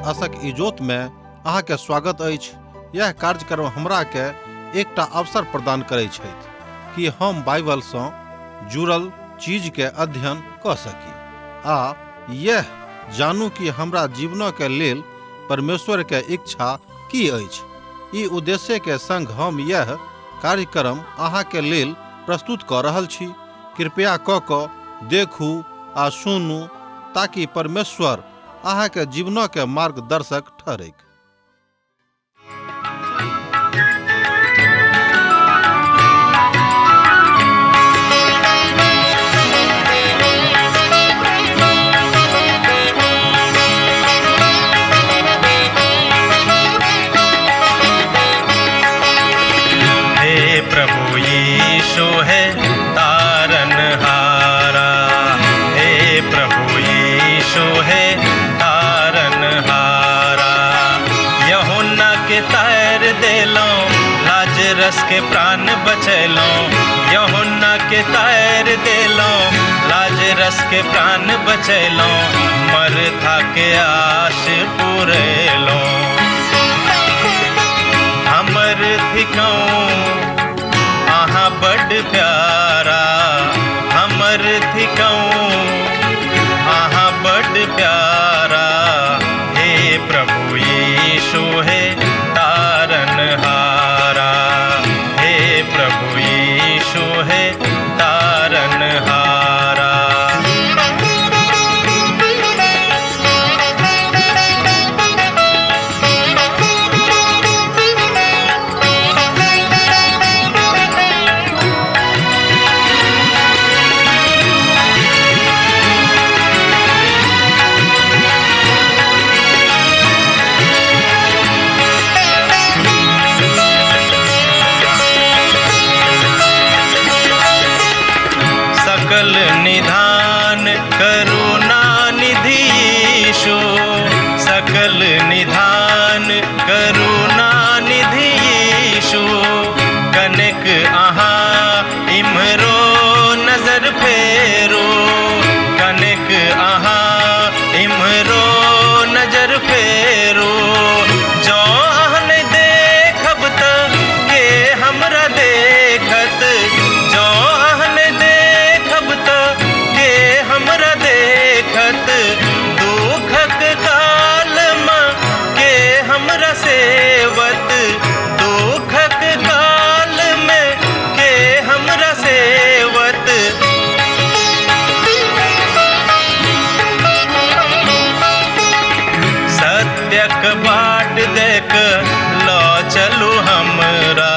आशक इजोत में अहाँ के स्वागत अछि। यह कार्यक्रम हमरा के एकटा अवसर प्रदान करै छथि कि हम बाइबल सँ जुड़ल चीज के अध्ययन क सकी आ यह जानू कि हमरा जीवन के लेल परमेश्वर के इच्छा की अछि। ई उद्देश्य के संग हम यह कार्यक्रम अहाँ के लेल प्रस्तुत क रहल छी। कृपया क देखू आ सुनू ताकि परमेश्वर अहाँ के जीवन के मार्गदर्शक ठहरे। हे प्रभु यीशु है तारनहारा, हे प्रभु यीशु है तारनहारा। यूहन्ना के तैर देलो, लाजरस के प्राण बचैलो। यूहन्ना के तैर देलो, लाजरस के प्राण बचैलो। मरथा के आश पुरैलो। हमर थिकौं आहा बड़ प्यारा, हमर थिकौं आहा बड़ प्यारा। हे प्रभु यीशु है तारनहारा, हे प्रभु यीशु है तारनहारा। सकल निधान करुणा निधि यीशु, सकल निधान करुणा निधि यीशु। कनिक अहाँ इम्हरो नजर फेरो, कनिक अहाँ इम्हरो नजर फेरो। जो अहन देखब त के हमरा देखत, जो अहन देखब त के हमरा देखत। दुखक काल में के हमरा सेवत, दुखक काल में के हमरा सेवत। सत्यक बाट देख लो चलू हमरा,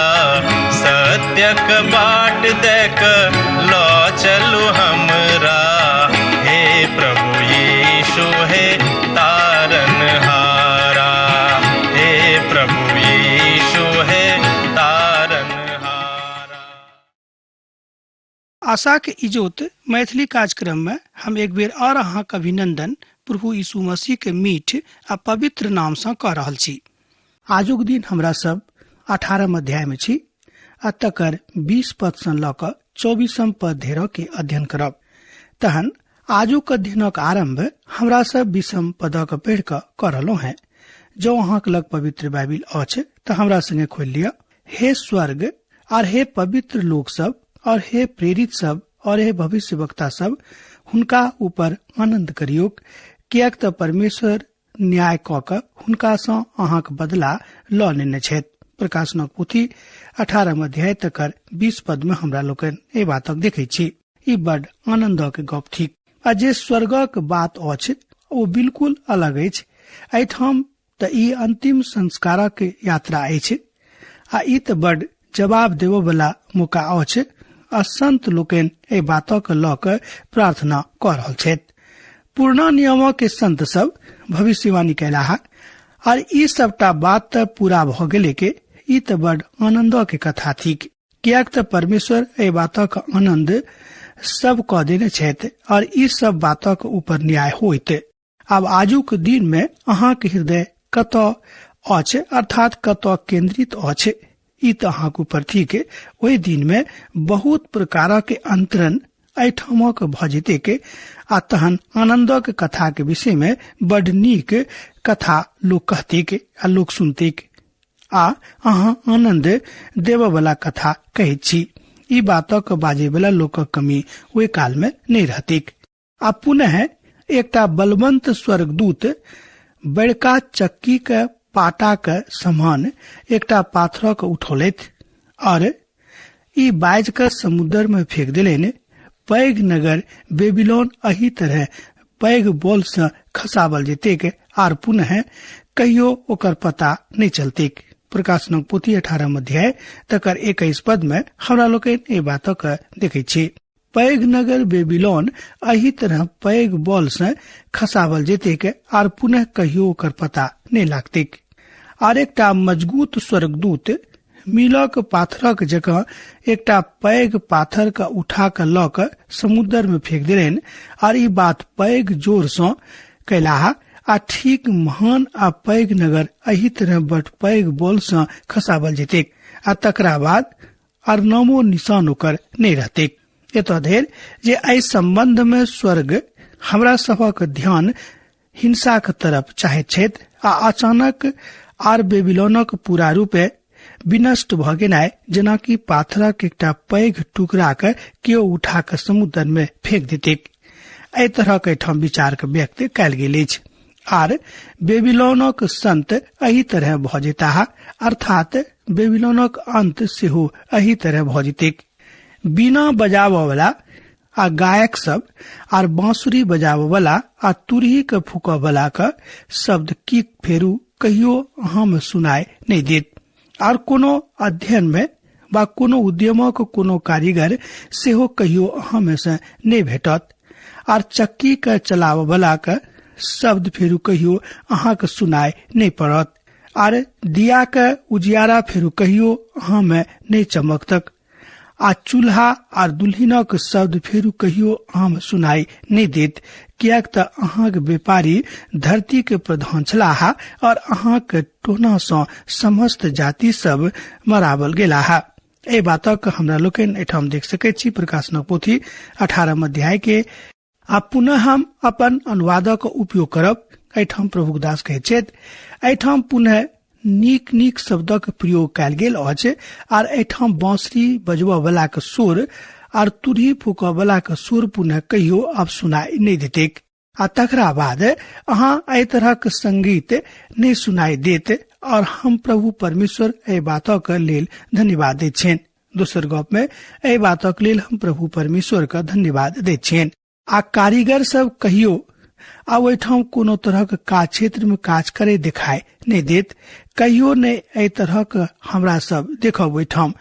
सत्यक बाट देख लो चलू हमरा। हे प्रभु यीशु है तारनहारा, हे प्रभु यीशु है तारनहारा। आशा के इजोत मैथिली कार्यक्रम में हम एक बेर और अहाँ के अभिनंदन प्रभु यीशु मसीह के मीठ आ पवित्र नाम से कह रहल छी। आजुक दिन हमरा सब 18 अध्याय में छी आ तकर 20 पद से ल क 24 पद धरि के अध्ययन करब। तहन आजुक अध्ययनक आरंभ हमरा सब 20 पद के पढ़ि क करलो है। जो अहाँ के लग पवित्र बाइबिल अछि त हमरा संगे खोल लिया। हे स्वर्ग और हे पवित्र लोग सब और हे प्रेरित सब और हे भविष्यवक्ता सब, हुनका ऊपर आनंद करियो, कियाक त परमेश्वर न्याय क क हुनका सँ अहाँक बदला ल लेने छथि। प्रकाशनक पोथी 18 अध्याय तकर 20 पद में हमरा लोकन ए बातक देखे छी। ई बड़ आनंद के गप थिक। आ जे स्वर्गक बात अछि ओ बिल्कुल अलग अछि। एठाम त ई अंतिम संस्कारक यात्रा अछि आ ई त बड़ जवाब देबो वाला मौका अछि। आ संत लोकन ए बातक ल क प्रार्थना क रहल छथि। पुराना नियम के संत सब भविष्यवाणी कैलाहा और ई सबटा बात त पूरा भ गेले के ई त बड़ आनंद के कथा थिक। कियाक त परमेश्वर ए बातक आनंद सब क देने छथि और ई सब बातक ऊपर न्याय होइत। अब आजुक दिन में अहाँ के हृदय कत अछि अर्थात कत केंद्रित अछि ई त अहाँ के ऊपर थिक। ओहि दिन में बहुत प्रकार के अंतरण एठामक भ जेते के आ तहन आनंदक कथा के विषय में बड़ नीक कथा लोग कहते आ लोग सुनते आ अहाँ आनंद देव वाला कथा कहे छी। ई बातक बाजे वाला लोक कमी वे काल में नहीं रहती। आ पुनः एकटा बलवंत स्वर्गदूत बड़का चक्की के पाटा के समान एकटा पाथरक उठौलैथ और ई बाज के समुद्र में फेंक दिलेन। पैघ नगर बेबीलोन अही तरह पैघ बोल से खसावल जेते आर पुनः कहियो ओकर पता नहीं चलते। प्रकाशनक पोथी 18 अध्याय तकर 21 पद में हमरा लोग ए बातक देखे छी। पैघ नगर बेबीलोन अही तरह पैघ बोल से खसावल जेते आर पुनः कहियो ओकर पता नहीं लागते। आर एकटा मजबूत स्वर्गदूत मीलक पाथरक जगह एकटा पैघ पाथर का उठा कर ल क समुद्र में फेंक दिलेन। और ई बात पैघ जोर से कैलाहा आ ठीक महान आ पैघ नगर अही तरह बड़ पैघ बोल से खसावल जेते आ तकरा बाद और नामो निशान ओकर नहीं रहते। एतो धरि जे एहि संबंध में स्वर्ग हमरा सबक ध्यान हिंसा के तरफ चाहे छथि आ अचानक आर बेबीलोनक पूरा रूपे विनष्ट भ गेनाय जेनाकि पाथरक एकटा पैघ टुकड़ा के केओ उठा के समुद्र में फेंक देते। एहि तरह के ठाम विचार के व्यक्त कयल गेल अछि। आर बेबीलोनक संत एही तरह भ जेताह अर्थात बेबीलोनक अंत सेहो एही तरह भ जेते। बीना बजाबऽ वाला आ गायक सब आर बांसुरी बजाबऽ वाला आ तुरही के फूकऽ वाला का शब्द की फेरू कहियो अहाँ में सुनाई नहीं देत। आर कोनो अध्ययन में बा कोनो उद्यमक कोनो कारीगर सेहो कहियो अहाँ में से नहीं भेटत। आर चक्की के चलाव वाला का शब्द फेरू कहियो अहाँ के सुनाई नहीं पड़त। आर दिया के उजियारा फेरू कहियो अहाँ में नहीं चमकतक। आ चूल्हा आर दुल्हिनक शब्द फेरू कहियो अहाँ में सुनाई नहीं देत। कियाक त अहाँ के व्यापारी धरती के प्रधान छलाह और अहाँ के टोना से समस्त जाति सब मरावल गेलाह। ए बातक हमरा लोकन एठाम देख सके छी। प्रकाशनक पोथी 18 अध्याय के आ पुनः हम अपन अनुवादक उपयोग करब। एठाम प्रभु दास कहे छथि एठाम पुनः नीक नीक शब्दक प्रयोग कयल गेल अछि। आर एठाम बांसुरी बजबऽ वाला के सुर आर तुरही फूकऽ वाला के सुर पुनः कहियो अब सुनाई नहीं देते। आ तकरा बाद अहाँ एहि तरह के संगीत नहीं सुनाई देत और हम प्रभु परमेश्वर एहि बातक लेल धन्यवाद दै छियनि। दोसर गप में एहि बातक लेल हम प्रभु परमेश्वर का धन्यवाद दै छियनि। आ कारीगर सब कहियो आ ओहिठाम कोनो तरह के काज क्षेत्र में काज करे दिखाई नहीं देत। कहियो नहीं एहि तरह के हमरा सब देखब ओहिठाम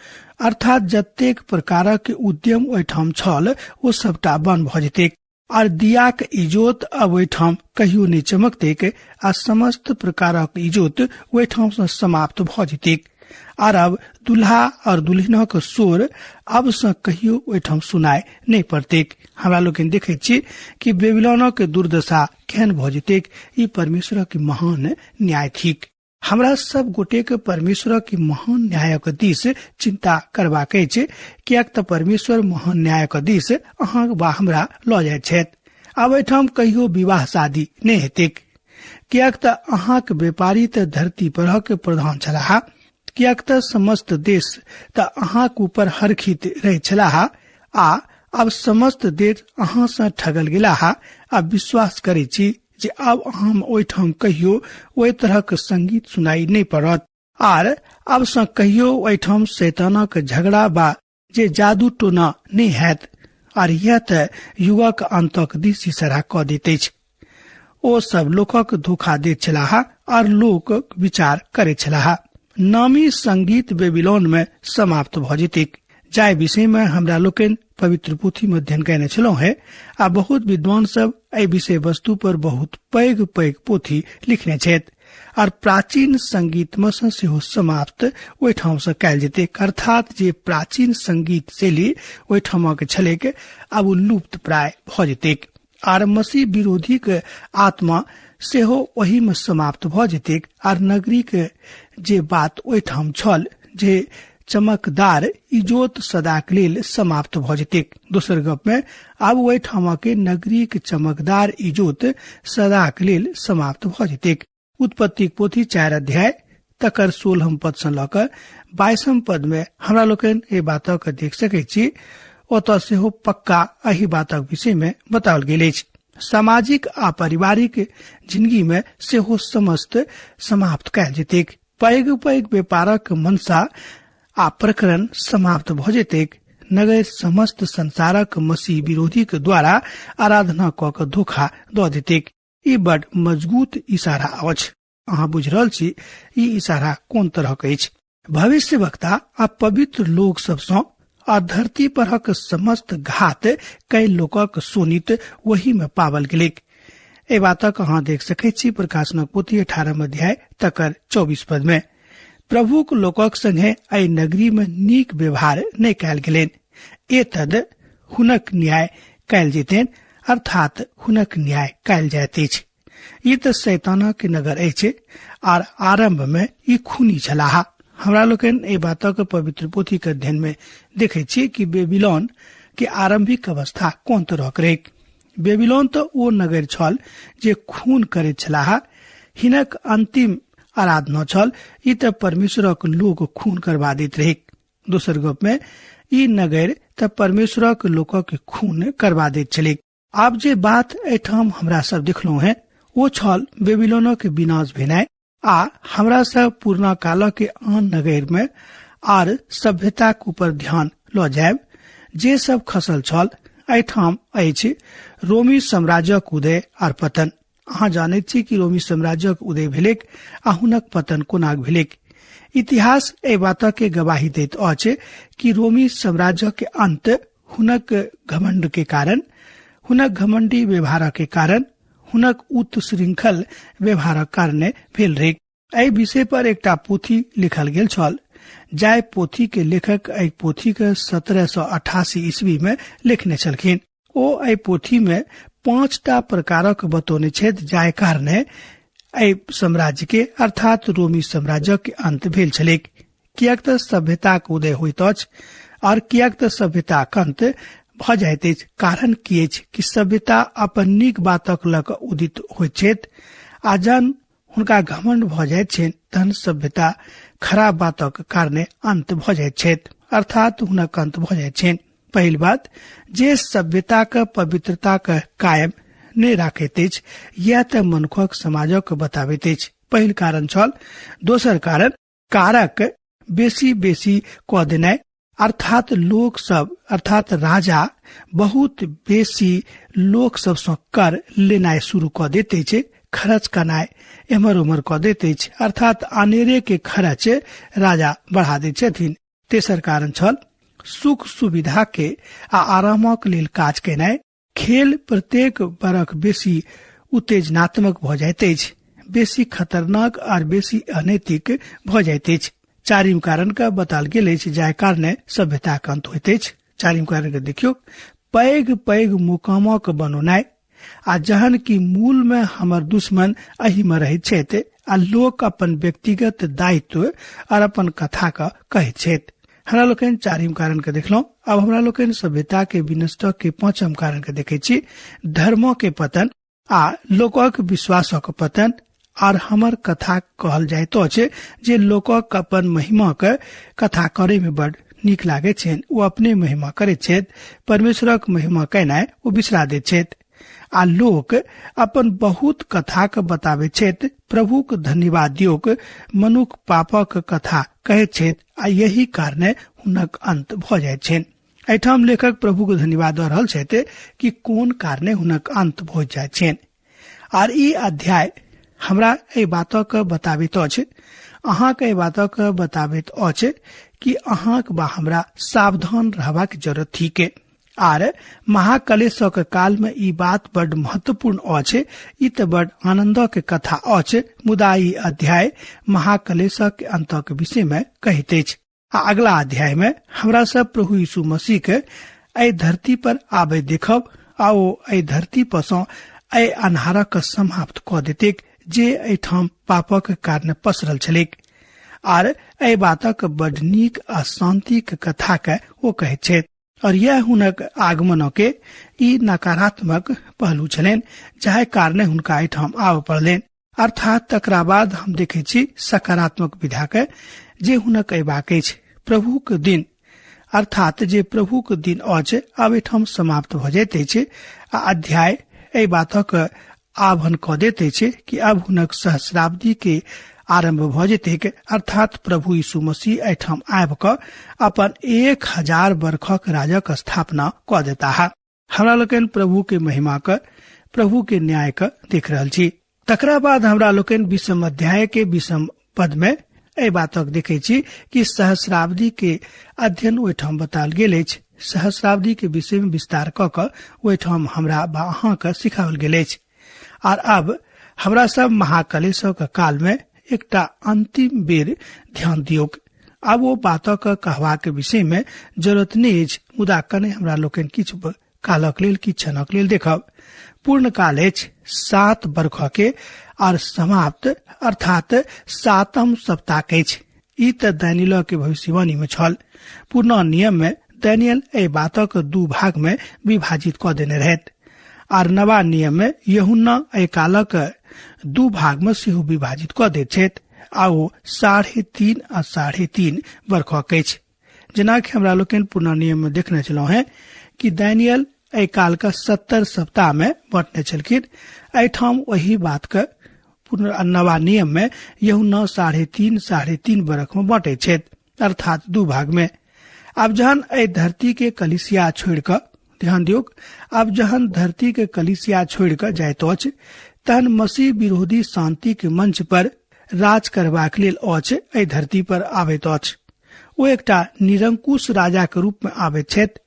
अर्थात जतेक प्रकारक के उद्यम ओहिठाम छल ओ सबटा बंद भ जेते। और दिया के इजोत अब ओहिठाम कहियो नहीं चमकते आ समस्त प्रकारक इजोत ओहिठाम से समाप्त भ जेते। और अब दुल्हा और दुल्हनक शोर अब से कहियो ओहिठाम सुनाई नहीं पड़ते। हमरा लोग देखे छी कि बेबीलोनक दुर्दशा केहन भ जेते। ई परमेश्वर के महान न्याय थिक। हमरा सब गोटे के परमेश्वर के महान न्यायक दिस चिंता करबाक अछि। कियाक त परमेश्वर महान न्यायक दिस अहाँ बा हमरा ल जाय छथि। आब एठाम कहियो विवाह शादी नहीं हेते। कियाक त अहाँ के व्यापारी त धरती पर के प्रधान छलाह। कियाक त समस्त देश त अहाँ के ऊपर हरखित रहे छलाह। आ अब समस्त देश अहाँ से ठगल गेलाह। अब विश्वास करे छी जे अब हम ओहिठाम कहियो ओहि तरह के संगीत सुनाई नहीं पड़त। आर अब से कहियो ओहिठाम शैतानक झगड़ा बा जे जादू टोना नहीं हैत। आर यह त युगक अंतक दिस इशारा क दैत अछि। ओ सब लोकक धोखा दैत छलाह और लोक विचार करे छलाह। नामी संगीत बेबीलोन में समाप्त भ जेतै। जाय विषय में हमरा लोकन पवित्र पोथी में अध्ययन कयने छलहुँ है। आ बहुत विद्वान सब एहि विषय वस्तु पर बहुत पैघ पैघ पोथी लिखने छथि। और प्राचीन संगीत में सेहो समाप्त ओहिठाम से कयल जेतै। अर्थात जे प्राचीन संगीत शैली ओहिठामक छलैक आब लुप्त प्राय भ जेतै। आर मसीह विरोधी के आत्मा सेहो ओही में समाप्त भ जेतै। आर नगरी के जे बात ओहिठाम छल जे चमकदार इजोत सदाक लेल समाप्त भ जेतैक। दोसर गप में आब ओहि ठाम के नगरी के चमकदार इजोत सदाक लेल समाप्त भ जेतैक। उत्पत्ति पोथी 4 अध्याय तकर 16 पद से लऽ कऽ 22 पद में हमरा लोकन ए बातक देख सकै छी। ओतऽ सेहो पक्का एही बातक विषय में बताओल गेल अछि। सामाजिक आ पारिवारिक जिंदगी में सेहो समस्त समाप्त कयल जेतैक। पैघ पैघ व्यापारक मनसा आ प्रकरण समाप्त भ जेतैक। नगर समस्त संसारक मसीह विरोधी के द्वारा आराधना क के धोखा द देतैक। ई बड मजबूत इशारा अछि। अहाँ बुझ रहल छी ई इशारा कोन तरह के अछि। भविष्य वक्ता आ पवित्र लोग सबसँ आ धरती परक समस्त घात कई लोकक सोनित वही में पावल गेलैक। ए बातक अहाँ देख सकै छी प्रकाशनक पोथी 18 अध्याय तकर 24 पद में। प्रभुक लोकक संगे एहि नगरी में नीक व्यवहार नहीं कयल गेलैन। एतद हुनक न्याय कयल जेतैन, अर्थात हुनक न्याय कयल जाइत अछि। ई तऽ शैतानक नगर अछि आर आरंभ में ई खूनी छलाह। हमरा लोकन ए बातक पवित्र पोथी के अध्ययन में देखे छी कि बेबीलोन के आरंभिक अवस्था कोन तरह रहैक। बेबीलोन तो ओ नगर छल जे खून करैत छलाह। हिनक अंतिम आराधना छल। ई तऽ परमेश्वरक लोक खून करवा दैत रहैक। दोसर गप में ई नगर तऽ परमेश्वरक लोकक खून करवा दैत छलैक। आब जे बात एठाम हमरा सब देखलहुं हैं ओ छल बेबीलोनक विनाश भेनाइ आ हमरा सब पुरना काल के आन नगर में आर सभ्यता के ऊपर ध्यान ल जायब जे सब खसल छल। एठाम अछि रोमी साम्राज्यक उदय आर पतन। अहाँ जानैत छी कि रोमी साम्राज्यक उदय भेलैक आ हुनक पतन कोना भेलैक। इतिहास ए बातक के गवाही दैत अछि कि रोमी साम्राज्य के अंत हुनक घमंड के कारण, हुनक घमंडी व्यवहार के कारण, हुनक उत श्रृंखल व्यवहारक कारणे भेल रहैक। एहि विषय पर एकटा पोथी लिखल गेल छल। जाय पोथी के लेखक एहि पोथी के 1788 ईस्वी में लिखने छलखिन। ओ एहि पोथी में 5टा प्रकारक बतौने छथि जाय कारणे एहि साम्राज्य के अर्थात रोमी साम्राज्य के अंत भेल छलैक। कियाक तऽ सभ्यता के उदय होइत अछि और कियाक तऽ सभ्यता के अंत भ जाइत अछि। कारण की अछि कि सभ्यता अपन नीक बातक लऽ कऽ उदित होइत छथि आ जहन हुनका घमंड भ जाइत छनि तहन सभ्यता खराब बातक कारणे अंत भ जाइत छथि, अर्थात हुनक अंत भ जाइत छनि। पहिल बात जे सभ्यता के पवित्रता के कायम नहि राखैत अछि या तऽ मनुखक समाजक बताबैत अछि। पहिल कारण छल। दोसर कारण कारक बेसी बेसी कऽ देनाइ, अर्थात लोक सब अर्थात राजा बहुत बेसी लोक सबसँ कर लेनाइ शुरू कऽ दैत अछि, खर्च करनाइ एम्हर उम्हर कऽ दैत अछि, अर्थात अनेरे के खर्च राजा बढ़ा दैत छथिन। तेसर कारण छल सुख सुविधा के आ आरामक लेल काज केनाइ। खेल प्रत्येक बरख बेसी उत्तेजनात्मक भ जाइत अछि, बेसी खतरनाक और बेसी अनैतिक भ जाइत अछि। चारिम कारण का बताल गेल अछि जाय कारणे सभ्यता के अंत होइत अछि। चारिम कारण के देखियो, पैघ पैघ मुकामक बनौनाइ आ जहन की मूल में हमर दुश्मन एहि में रहैत छथि आ लोक अपन व्यक्तिगत दायित्व और अपन कथा के कहैत छथि। हमरा लोकन चारिम कारण के देखलहुं। अब हमरा लोकन सभ्यता के विनष्ट के पांचम कारण के देखे छी, धर्म के पतन आ लोकक विश्वासक पतन। और हमर कथा कहल जाय तो जे लोकक अपन महिमा के कथा करे में बड़ नीक लागे छनि, वो अपने महिमा करे छथि, परमेश्वरक महिमा केनाइ वो बिसरा दैत छथि। आ लोक अपन बहुत कथा के बताबे छथि, प्रभुक धन्यवाद दियोक मनुख पापक कथा कहैत छथि आ यही कारणे हुनक अंत भ जाइत छनि। एठाम लेखक प्रभु के धन्यवाद दऽ रहल छथि कि कोन कारणे हुनक अंत भ जाइत छनि। आर ई अध्याय हमरा एहि बातक बताबैत अछि, अहाँके एहि बातक बताबैत अछि कि अहाँक बा हमरा सावधान रहबाक जरूरत थिके। आर महाकलेशक काल में ई बात बड़ महत्वपूर्ण अछि। ई तऽ बड़ आनंद के कथा अछि, मुदा ई अध्याय महाकलेशक अंतक विषय में कहैत अछि। आ अगला अध्याय में हमरा सब प्रभु यीशु मसीह के एहि धरती पर आबे देखब आ ओ एहि धरती पर सँ एहि अन्हारक समाप्त कऽ देतैक जे एठाम पापक कारण पसरल छलैक। आर एहि बातक बड नीक आ शांतिक कथा के ओ कहैत छथि और यह हुनक आगमन के ई नकारात्मक पहलू छलनि जाहि कारणे हुनका एहिठाम आबय पड़लनि। अर्थात तकरा बाद हम देखे छी सकारात्मक विधा के जे हुनक अयबाक अछि। प्रभुक दिन अर्थात जे प्रभुक दिन अछि आब एहिठाम समाप्त भ जाइत अछि आ अध्याय एहि बातक आह्वान क दैत अछि कि अब हुनक सहस्राब्दी के आरंभ भ जेतैक। अर्थात प्रभु यीशु मसीह एहिठाम आबि क अपन 1000 वर्षक राजक स्थापना क देता है। हमरा लोकनि प्रभु के महिमा क प्रभु के न्याय क देख रहल छी। तकरा बाद हमरा लोकनि 20 अध्याय के 20 पद में एहि बातक देखे छी कि सहस्राब्दी के अध्ययन ओहिठाम बताल गेल अछि। सहस्राब्दी के विषय में विस्तार क क ओहिठाम हमरा अहाँ के सिखाओल गेल अछि। और अब हमरा सब महाकलेशक काल में एकटा अंतिम बेर ध्यान दियोक। अब वो बातक कहवाक विषय में जरूरत नहीं अछि, मुदा कने हमरा लोकनि किछु कालक लेल किछु क्षणक लेल देखब। पूर्ण काल अछि 7 वर्ष के और समाप्त अर्थात 7म सप्ताह के अछि। ई त दानियल के भविष्यवाणी में छल। पुराना नियम में दानियल एहि बातक 2 भाग में विभाजित क देने रहैत और नवा नियम में यूहन्ना एहि कालक 2 भाग में सेहो विभाजित क दैत छथि आ ओ 3.5 आ 3.5 वर्षक अछि। जेना कि हमरा लोकनि पुराना नियम में देखने छलहुं हैं कि दानियल एहि काल का 70 सप्ताह में बांटने छलखिन। एहिठाम वही बात का नवा नियम में यूहन्ना 3.5 वर्ष में बांटे छथि अर्थात 2 भाग में। अब जहन एहि धरती के कलीसिया छोड़ कर ध्यान दियो, अब जहन धरती के कलीसिया छोड़ कर जाइत अछि तहन मसीह विरोधी शांति के मंच पर राज करबाक लेल अछि एहि धरती पर आबैत अछि। ओ एकटा निरंकुश राजा के रूप में आबैत छथि।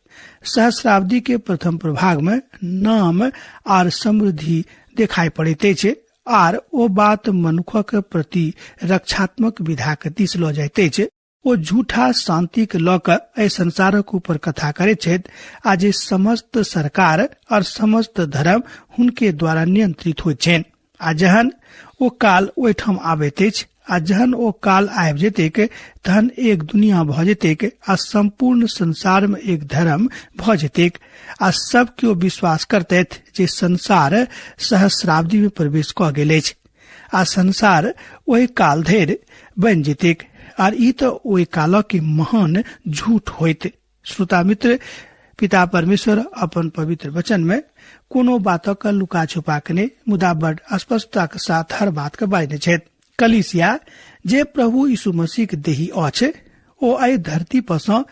सहस्राब्दी के प्रथम प्रभाग में नाम और समृद्धि दिखाई पड़ैत अछि और ओ बात मनुखक प्रति रक्षात्मक विधा के दिस ल जाइत अछि। ओ झूठा शांति के ल क एहि संसारक ऊपर कथा करैत छथि आ जे समस्त सरकार और समस्त धर्म हुनके द्वारा नियंत्रित होइत छनि। आ जहन ओ काल ओहिठाम आबैत अछि आ जहन ओ काल आबि जेतैक तहन एक दुनिया भ जेतैक आ संपूर्ण संसार में एक धर्म भ जेतैक आ सब केओ विश्वास करतैथ जे संसार सहस्राब्दी में प्रवेश क गेल अछि आ संसार ओहि काल धरि बनि जेतैक और ई तो ओहि काल के महान झूठ होइत। श्रोता मित्र, पिता परमेश्वर अपन पवित्र वचन में कोनो बातक लुका छुपा के नहीं मुदा बड़ स्पष्टता के साथ हर बात के बाजने छथि। कलीसिया जे प्रभु यीशु मसीह के देही अछि ओ एहि धरती पर सँ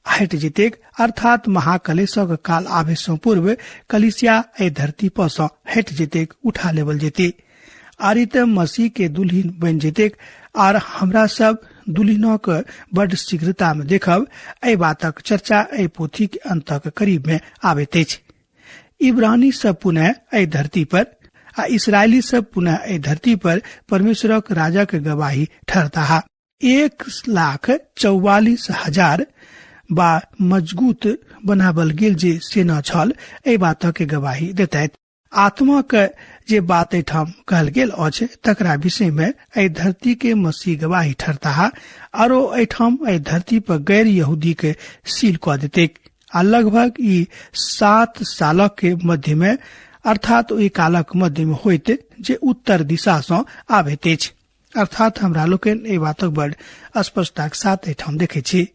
हटि जेतैक अर्थात महाकलेशक काल आबे सँ पूर्व कलीसिया एहि धरती पर सँ हटि जेतैक, उठा लेवल जेतै और ई मसीह के दुल्हन बन जेतैक और हमरा सब दुल्हनक बड़ शीघ्रता में देखब। एहि बातक चर्चा एहि पोथी के अंतक करीब में आबैत अछि। इब्रानी सब पुनः एहि धरती पर आ इसराइली सब पुनः एहि धरती पर परमेश्वरक राजा के गवाही ठहरता है। 1,44,000 बा मजबूत बनावल गेल जे सेना छल एहि बात के गवाही देतैथ। आत्मा के जे बात एठाम कहल गेल अछि तकरा विषय में एहि धरती के मसीह गवाही ठहरता है और एठाम एहि धरती पर गैर यहूदी के सील क देतैक आ लगभग ई 7 साल के मध्य में अर्थात ओहि कालक मध्य में होइत जे उत्तर दिशा से आबैत अछि। अर्थात हमरा लोकनि एहि बातक बड़ स्पष्टता के साथ एठाम देखे छी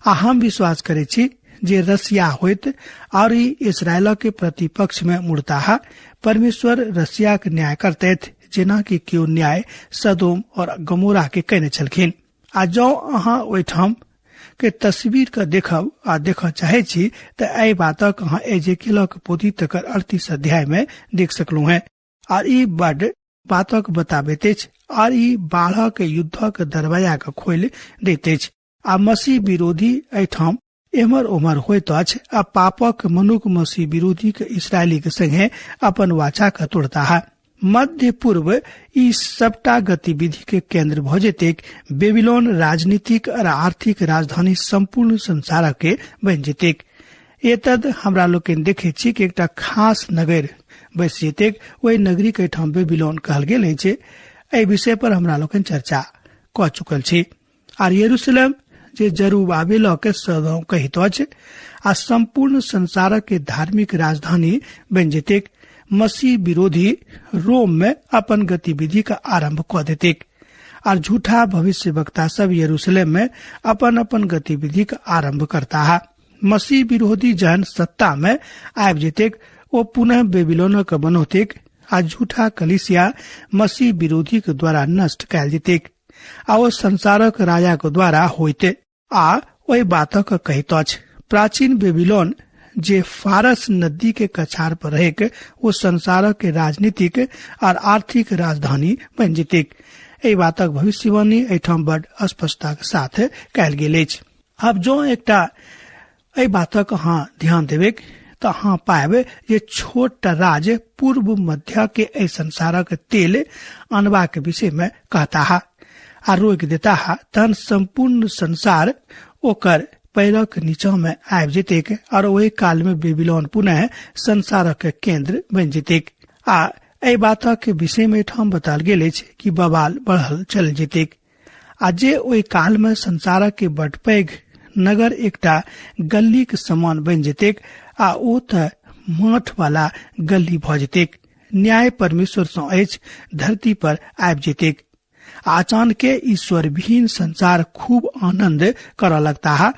आ हम विश्वास करे छी जे रसिया होइत और इसराइल के प्रतिपक्ष में मुड़ता है। परमेश्वर रसिया के न्याय करतैथ जेना कि केओ न्याय सदोम और गमोरा के कने छलखिन। आ जो अहाँ ओहिठाम के तस्वीर के देखब आ देख चाहे छी त एहि बातक अहाँ एजेकियलक पोथी तकर 38 अध्याय में देख सकलू हैं और ई बड़ बातक बताबैत अछि और ई बाढ़क युद्धक दरवाजा के खोल दैत अछि आ मसीह विरोधी एठाम एमर ओमर होइत अछि आ पापक मनुख मसीह विरोधी के इसराइली के संगे अपन वाचा के तोड़ता है। मध्य पूर्व ई सबटा गतिविधि के केंद्र भ जेतैक। बेबीलोन राजनीतिक और आर्थिक राजधानी संपूर्ण संसार के बन जेतैक। एतद हमरा लोकनि देखे छी कि एकटा खास नगर बस जेतैक। ओहि नगरी के ठाम बेबीलोन कहल गेल अछि। एहि विषय पर हमरा लोकनि चर्चा क चुकल छी। आर यरूशलेम जे जरुब्बाबेल के सदों कहित अछि आ संपूर्ण संसार के धार्मिक राजधानी बन जेतेक। मसीह विरोधी रोम में अपन गतिविधि का आरंभ क देतेक और झूठा भविष्य वक्ता सब यरूशलेम में अपन अपन गतिविधि का आरंभ करता है। मसीह विरोधी जन सत्ता में आब जेतेक वो पुनः बेबीलोन के बनोतेक आ झूठा कलीसिया मसीह विरोधी के द्वारा नष्ट कैल जेतेक आ वो संसारक राजा के द्वारा होते आ वही बातक कहित अछि। प्राचीन बेबीलोन जे फारस नदी के कछार पर रहे वो संसार के राजनीतिक और आर्थिक राजधानी बन जेतेक। एहि बातक भविष्यवाणी एठाम बड़ स्पष्टता के साथ कैल गेल अछि। अब जो एकटा एहि बातक अहाँ ध्यान देवे तो अहाँ पाएब जे छोट राज पूर्व मध्य के एहि संसारक तेल अनबा के विषय में कहता है आ रोक देता है। तहन संपूर्ण संसार ओकर पैरक नीचा में आबि जेतेक और वही काल में बेबीलोन पुनः संसारक केंद्र बन जेतेक। आ एहि बातक के विषय में ठाम बताल गेल अछि कि बवाल बढ़ल चल जेतेक आ जे ओहि काल में संसारक के बड़ पैघ नगर एकटा गली के समान बन जेतेक आ ओ त माठ वाला गली भ जेतेक। न्याय परमेश्वर सँ अछि धरती पर आबि जेतेक। अचानक ईश्वर विहीन संसार खूब आनंद कर लगता है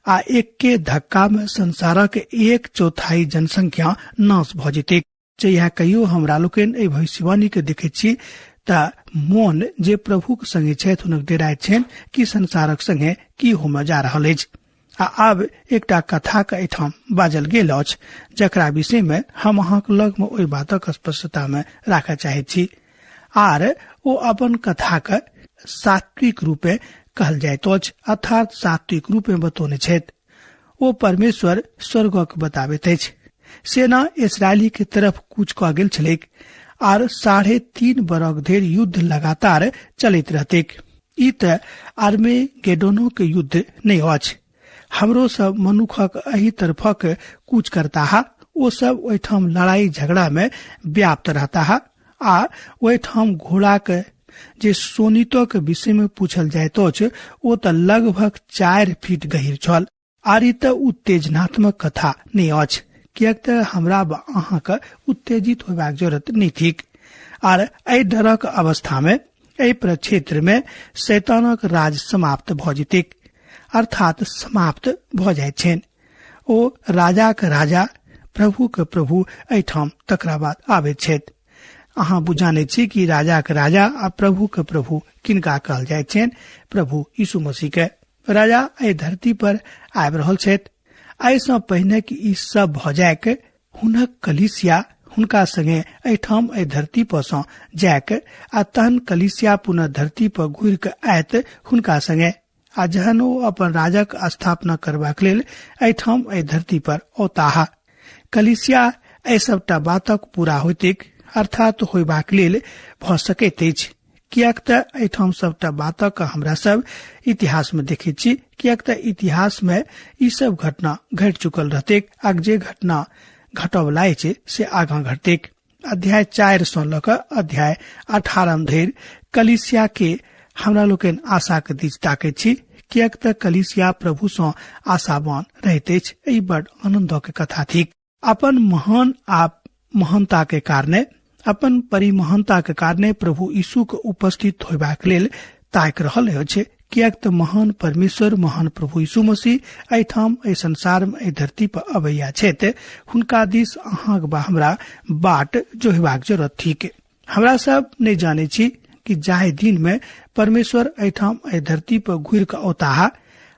आ एक के धक्का में संसारक 1/4 जनसंख्या नाश भ जेतेक। यह कहियो हमरा लोकनि एहि भविष्यवाणी के देखे छी त मोन जे प्रभु के संगे छथि हुनक डेराइत छनि कि संसारक संगे की होमे जा रहल अछि। आब एकटा कथा के एठाम बाजल गेल अछि जकरा विषय में हम अहाँक लग में ओहि बातक स्पष्टता में राखय चाहैत छी आर ओ अपन कथा के सात्विक रूपे कहल जाइत अछि अर्थात सात्विक रूपे बतौने छथि। ओ परमेश्वर स्वर्गक बताबैत अछि। सेना इस्राएली के तरफ कूच क गेल छलैक आर 3.5 बरख धरि युद्ध लगातार चलैत रहतेक। ई त आर्मेगेडोनो के युद्ध नहीं अछि। हमरो सब मनुखक एही तरफक कूच करता है। वो सब ओहिठाम लड़ाई झगड़ा में व्याप्त रहता है आ ओहिठाम घोड़ा के जे सोनीतो के विषय में पूछल जायत अछि ओ त लगभग 4 फीट गहीर छल। आर ई त उत्तेजनात्मक कथा नहीं अछि कियाक त हमरा अहाँ के उत्तेजित होबाक जरूरत नहीं थिक। आर एहि डरक अवस्था में एहि प्रक्षेत्र में शैतानक राज समाप्त भ जेतेक अर्थात समाप्त भ जाय छनि। ओ राजा के राजा प्रभु के प्रभु एठाम तकरा बाद आबैत छथि। अहाँ बुझाने छी कि राजा के राजा आ प्रभु के प्रभु किनका कहल जाय छनि। प्रभु यीशु मसीह के राजा एहि धरती पर आबि रहल छथि। एहिसँ पहिने कि ई सब भ जायक हुनक कलीसिया हुनका संगे एठाम एहि धरती पर सँ जायक आ तहन कलीसिया पुनः धरती पर घुरि के आयत हुनका संगे आ जहन ओ अपन राजक स्थापना करबाक लेल एठाम एहि धरती पर औताह। कलीसिया एहि सबटा बातक पूरा होइतेक अर्थात होयबाक लेल भ सकैत अछि कियाक त एठाम सबटा बातक हमरा सब इतिहास में देखे छी कियाक त इतिहास में ई सब घटना घट चुकल रहतेक आ जे घटना घटवला अछि से आगां घटतेक। अध्याय 4 सँ ल क अध्याय 18 धरि कलीसिया के हमरा लोकनि आशा के दिस ताकै छी कियाक त कलीसिया प्रभु सँ आशावान रहैत अछि। ई बड़ आनंद के कथा थिक। अपन महान आप महानता के कारणे अपन परिमहानता के कारणे प्रभु यीशु के उपस्थित होयबाक लेल ताक रहल अछि कियाक त महान परमेश्वर महान प्रभु यीशु मसीह एठाम एहि संसार में एहि धरती पर अबैया छथि। हुनका दिस अहाँ बा हमरा बाट जोहबाक जरूरत थिक। हमरा सब नहीं जाने छी कि जाहि दिन में परमेश्वर एठाम एहि धरती पर घुरि के औताह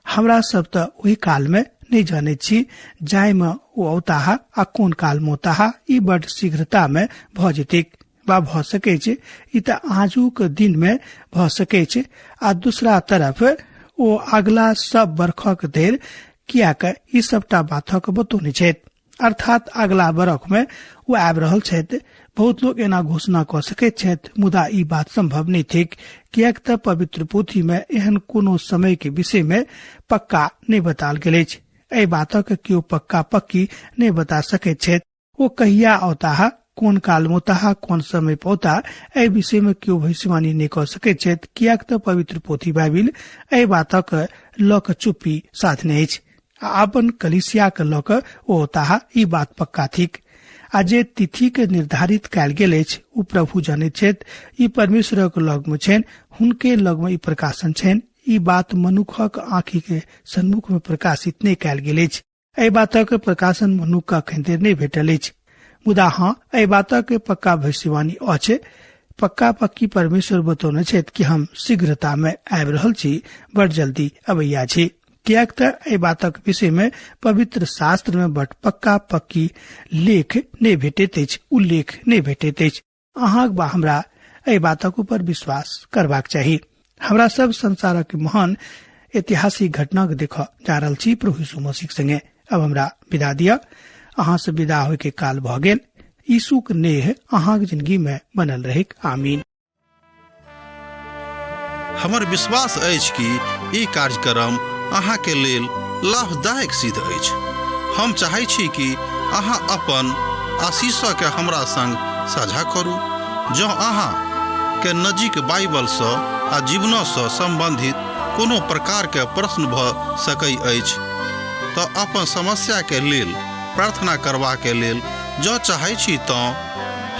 हमरा सब त ओहि काल में नहीं जाने छी जाय में ओ औताह आ कोन काल में औताह। ई बड़ शीघ्रता में भ जेतेक वा भ सकै छै। ई त आजुक दिन में भ सकै छै आ दूसरा तरफ ओ अगला सब बरखक धरि कियाक ई सबटा बातक बतौने छथि अर्थात अगला बरख में वो आबि रहल छथि। बहुत लोग एना घोषणा क सकैत छथि मुदा ई बात संभव नहीं थिक कियाक त पवित्र पोथी में एहन कोनो समय के विषय में पक्का नहीं बताल गेल अछि। एहि बातक केओ पक्का पक्की नहीं बता सकैत छथि। ओ कहिया औताह कोन काल मोता कोन समय पौता एहि विषय में क्यों भविष्यवाणी नहीं कह सके छथि, कियाक तऽ पवित्र पोथी बाइबिल एहि बातक लऽ कऽ चुप्पी साधने अछि। अपन कलिसिया के लऽ कऽ ओ ताहा ई बात पक्का थिक। आ जे तिथि के निर्धारित कयल गेल अछि ओ प्रभु जनैत छथि। ई परमेश्वरक लग में छनि, हुनके लग में ई प्रकाशन छनि। ई बात मनुखक आँखि के सन्मुख में प्रकाशित नहीं कयल गेल अछि। एहि बातक प्रकाशन मनुख अखन धरि नहीं भेटल अछि। मुदा हाँ, एहि बातक पक्का भविष्यवाणी अछि। पक्का पक्की परमेश्वर बतौने छथि कि हम शीघ्रता में आबि रहल छी, बड़ जल्दी अबैया छी। कियाक तऽ एहि बातक विषय में पवित्र शास्त्र में बड़ पक्का पक्की लेख नहीं भेटैत अछि, उल्लेख नहीं भेटैत अछि। अहाँ वा हमरा एहि बातक ऊपर विश्वास करबाक चाही। हमरा सब संसारक महान ऐतिहासिक घटना के देख जा रहल छी प्रभु यीशु मसीह संगे। अब हमरा विदा दिया, अहाँ से विदा होय के काल भ गेल। यीशु के नेह अहाँ के जिंदगी में बनल रहे। आमीन। हमर विश्वास अछि कि ई कार्यक्रम अहाँ के लेल लाभदायक सिद्ध अछि। हम चाहै छी कि अहाँ अपन आशीषक के हमरा संग साझा करू। जँ अहाँ के नजीक बाइबल सँ आ जीवन सँ संबंधित कोनो प्रकार के प्रश्न भ सकै अछि तऽ अपन समस्या के लेल प्रार्थना करबा के लेल जँ चाहै छी तऽ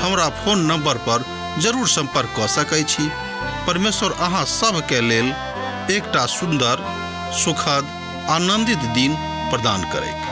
हमरा फोन नंबर पर जरूर संपर्क कऽ सकै छी। परमेश्वर अहाँ सब के लेल एकटा सुंदर, सुखद, आनंदित दिन प्रदान करैक।